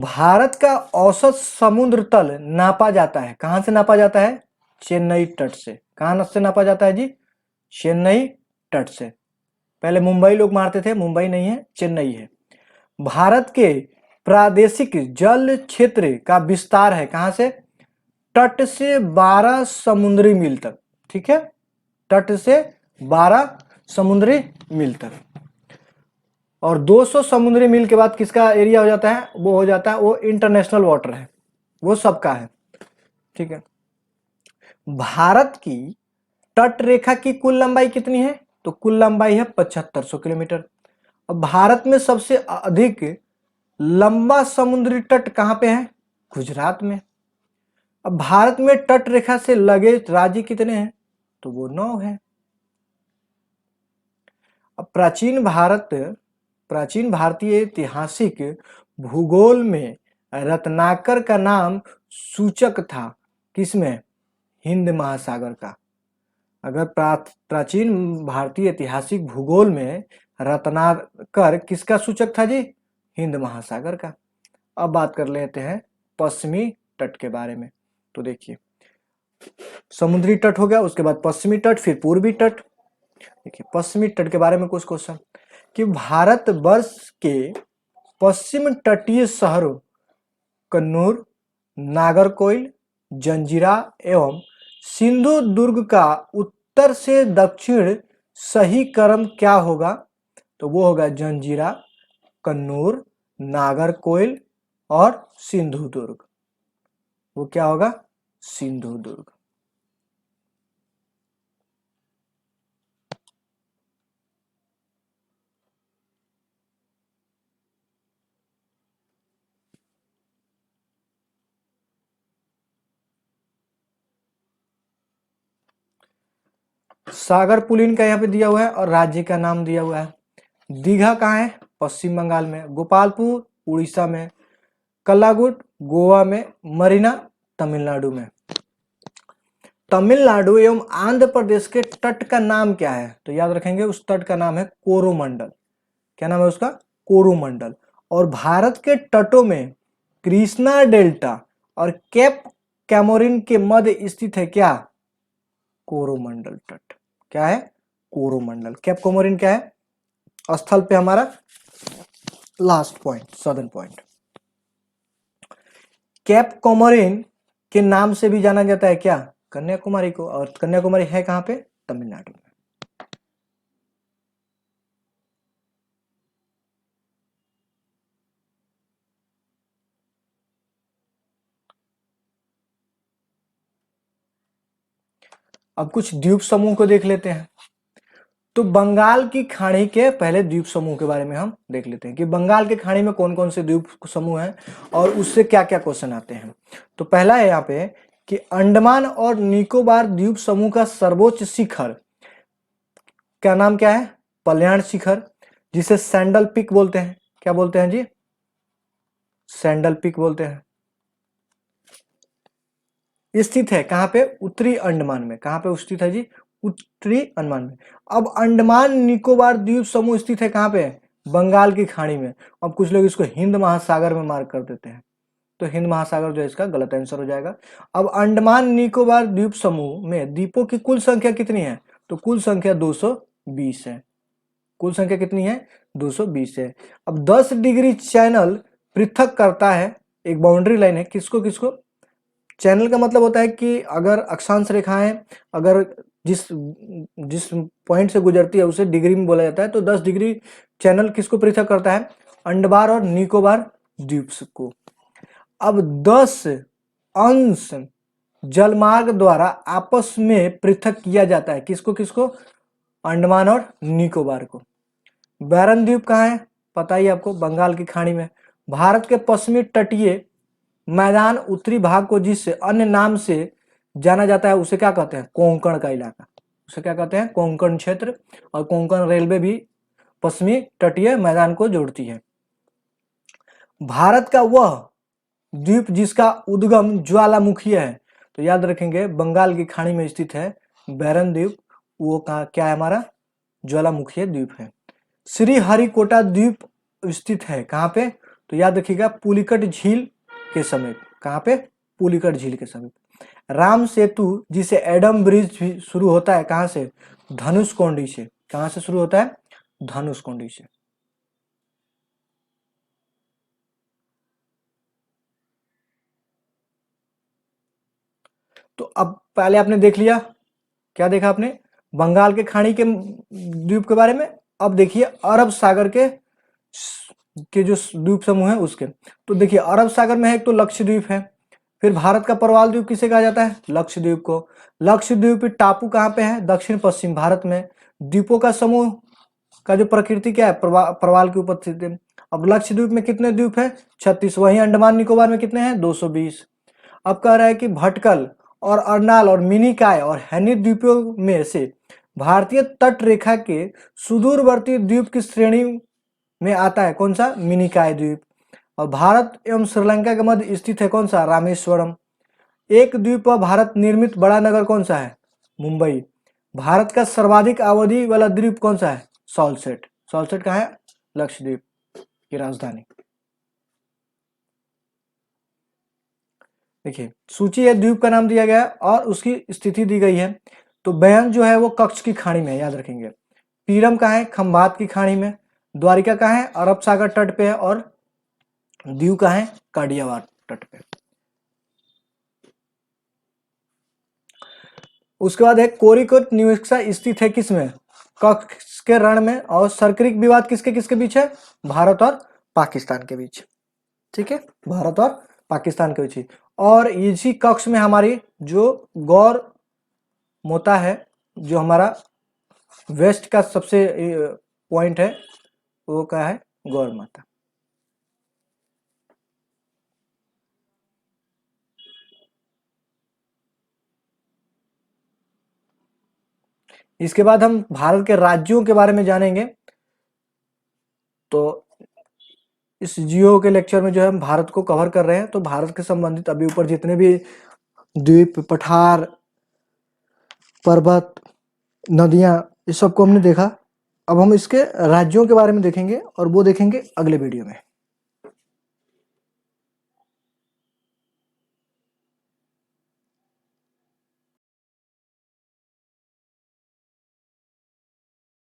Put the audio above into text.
भारत का औसत समुद्र तल नापा जाता है, कहां से नापा जाता है? चेन्नई तट से। कहां से नापा जाता है जी? चेन्नई तट से। पहले मुंबई लोग मारते थे, मुंबई नहीं है, चेन्नई है। भारत के प्रादेशिक जल क्षेत्र का विस्तार है कहां से? तट से 12 समुद्री मील तक। ठीक है, तट से 12 समुद्री मील तक। और 200 समुद्री मील के बाद किसका एरिया हो जाता है? वो हो जाता है, वो इंटरनेशनल वाटर है, वो सबका है। ठीक है, भारत की तट रेखा की कुल लंबाई कितनी है? तो कुल लंबाई है 7500 किलोमीटर। अब भारत में सबसे अधिक लंबा समुद्री तट कहां पे है? गुजरात में। अब भारत में तट रेखा से लगे राज्य कितने हैं? तो वो 9 है। अब प्राचीन भारतीय ऐतिहासिक भूगोल में रत्नाकर का नाम सूचक था किसमें? हिंद महासागर का। अगर प्राचीन भारतीय ऐतिहासिक भूगोल में रत्नाकर किसका सूचक था जी? हिंद महासागर का। अब बात कर लेते हैं पश्चिमी तट के बारे में। तो देखिए, समुद्री तट हो गया, उसके बाद पश्चिमी तट, फिर पूर्वी तट। देखिए पश्चिमी तट के बारे में कुछ क्वेश्चन कि भारतवर्ष के पश्चिम तटीय शहरों कन्नूर, नागरकोइल, जंजीरा एवं सिंधु दुर्ग का उत्तर से दक्षिण सही क्रम क्या होगा? तो वो होगा जंजीरा, कन्नूर, नागरकोइल और सिंधु दुर्ग। वो क्या होगा? सिंधु दुर्ग। सागर पुलिन का यहाँ पे दिया हुआ है और राज्य का नाम दिया हुआ है। दीघा कहाँ है? पश्चिम बंगाल में। गोपालपुर उड़ीसा में। कल्लागुट गोवा में। मरीना तमिलनाडु में। तमिलनाडु एवं आंध्र प्रदेश के तट का नाम क्या है? तो याद रखेंगे उस तट का नाम है कोरोमंडल। क्या नाम है उसका? कोरोमंडल। और भारत के तटों में कृष्णा डेल्टा और केप कैमोरिन के मध्य स्थित है क्या? कोरोमंडल तट। क्या है? कोरोमंडल। केप कैमोरिन क्या है? स्थल पे हमारा last point, southern point. Cape Comorin के नाम से भी जाना जाता है क्या? कन्याकुमारी को। और कन्याकुमारी है कहां पे? तमिलनाडु में। अब कुछ द्वीप समूह को देख लेते हैं। तो बंगाल की खाड़ी के पहले द्वीप समूह के बारे में हम देख लेते हैं कि बंगाल की खाड़ी में कौन कौन से द्वीप समूह हैं और उससे क्या क्या क्वेश्चन आते हैं। तो पहला है यहाँ पे कि अंडमान और निकोबार द्वीप समूह का सर्वोच्च शिखर क्या नाम क्या है? कल्याण शिखर, जिसे सैंडल पिक बोलते हैं। क्या बोलते हैं जी? सैंडल पिक बोलते हैं। स्थित है कहां पे? उत्तरी अंडमान में। कहां पे स्थित है जी? उत्तरी अंडमान में। अब अंडमान निकोबार द्वीप समूह स्थित है कहां पे? बंगाल की खाड़ी में। अब कुछ लोग इसको हिंद महासागर में मार्क कर देते हैं, तो हिंद महासागर जो है इसका गलत आंसर हो जाएगा। अब अंडमान निकोबार द्वीप समूह में द्वीपों की कुल संख्या कितनी है? तो कुल संख्या 220 है। कुल संख्या कितनी है? 220 है। अब 10 डिग्री चैनल पृथक करता है, एक बाउंड्री लाइन है, किसको किसको? चैनल का मतलब होता है कि अगर अक्षांश रेखाएं अगर जिस जिस पॉइंट से गुजरती है उसे डिग्री में बोला जाता है। तो 10 डिग्री चैनल किसको पृथक करता है? अंडमान और निकोबार द्वीप को। अब 10 अंश जलमार्ग द्वारा आपस में पृथक किया जाता है, किसको किसको? अंडमान और निकोबार को। बैरन द्वीप कहाँ है? पता ही आपको, बंगाल की खाड़ी में। भारत के पश्चिमी तटीय मैदान उत्तरी भाग को जिस अन्य नाम से जाना जाता है उसे क्या कहते हैं? कोंकण का इलाका। उसे क्या कहते हैं? कोंकण क्षेत्र। और कोंकण रेलवे भी पश्चिमी तटीय मैदान को जोड़ती है। भारत का वह द्वीप जिसका उद्गम ज्वालामुखी है, तो याद रखेंगे बंगाल की खाड़ी में स्थित है बैरन द्वीप। वो क्या है हमारा? ज्वालामुखी द्वीप है। श्री हरिकोटा द्वीप स्थित है कहां पे? तो याद रखिएगा पुलिकट झील के समीप। कहाँ पे? पुलिकट झील के समीप। राम सेतु जिसे एडम ब्रिज भी शुरू होता है कहाँ से? धनुषकोडी से। कहाँ से शुरू होता है? धनुषकोडी से। तो अब पहले आपने देख लिया, क्या देखा आपने? बंगाल के खाड़ी के द्वीप के बारे में। अब देखिए अरब सागर के जो द्वीप समूह है उसके। तो देखिए अरब सागर में है एक तो लक्षद्वीप है, फिर भारत का परवाल द्वीप किसे कहा जाता है? लक्षद्वीप को। लक्षद्वीप टापू कहाँ पे है? दक्षिण पश्चिम भारत में। द्वीपों का समूह का जो प्रकृति क्या है? परवाल की उपस्थिति है। अब लक्षद्वीप में कितने द्वीप है? 36। वहीं अंडमान निकोबार में कितने हैं? 220। अब कह रहा है कि भटकल और अर्नाल और मिनिकॉय और हैनी द्वीपों में से भारतीय तट रेखा के सुदूरवर्ती द्वीप की श्रेणी में आता है कौन सा? मिनिकॉय द्वीप। और भारत एवं श्रीलंका के मध्य स्थित है कौन सा? रामेश्वरम। एक द्वीप पर भारत निर्मित बड़ा नगर कौन सा है? मुंबई। भारत का सर्वाधिक आबादी वाला द्वीप कौन सा है? सॉल्सेट। सॉल्सेट कहाँ है? लक्षद्वीप की राजधानी। देखिए सूची है, द्वीप का नाम दिया गया है और उसकी स्थिति दी गई है। तो बेयन जो है वो कच्छ की खाड़ी में है, याद रखेंगे। पीरम कहाँ है? खंबात की खाड़ी में। द्वारिका कहाँ है? अरब सागर तट पे है। और दीव कहाँ है? काडियावाड़ तट पे। उसके बाद है कोरिकोट निवेक्षा स्थित है किसमें? कच्छ के रण में। और सरक्रिक विवाद किसके किसके बीच है? भारत और पाकिस्तान के बीच। ठीक है, भारत और पाकिस्तान के बीच। और इसी कक्ष में हमारी जो गौर मोता है, जो हमारा वेस्ट का सबसे पॉइंट है, वो क्या है? गौर माता। इसके बाद हम भारत के राज्यों के बारे में जानेंगे। तो इस जियो के लेक्चर में जो है हम भारत को कवर कर रहे हैं। तो भारत के संबंधित अभी ऊपर जितने भी द्वीप, पठार, पर्वत, नदियां, इस सबको हमने देखा। अब हम इसके राज्यों के बारे में देखेंगे और वो देखेंगे अगले वीडियो में।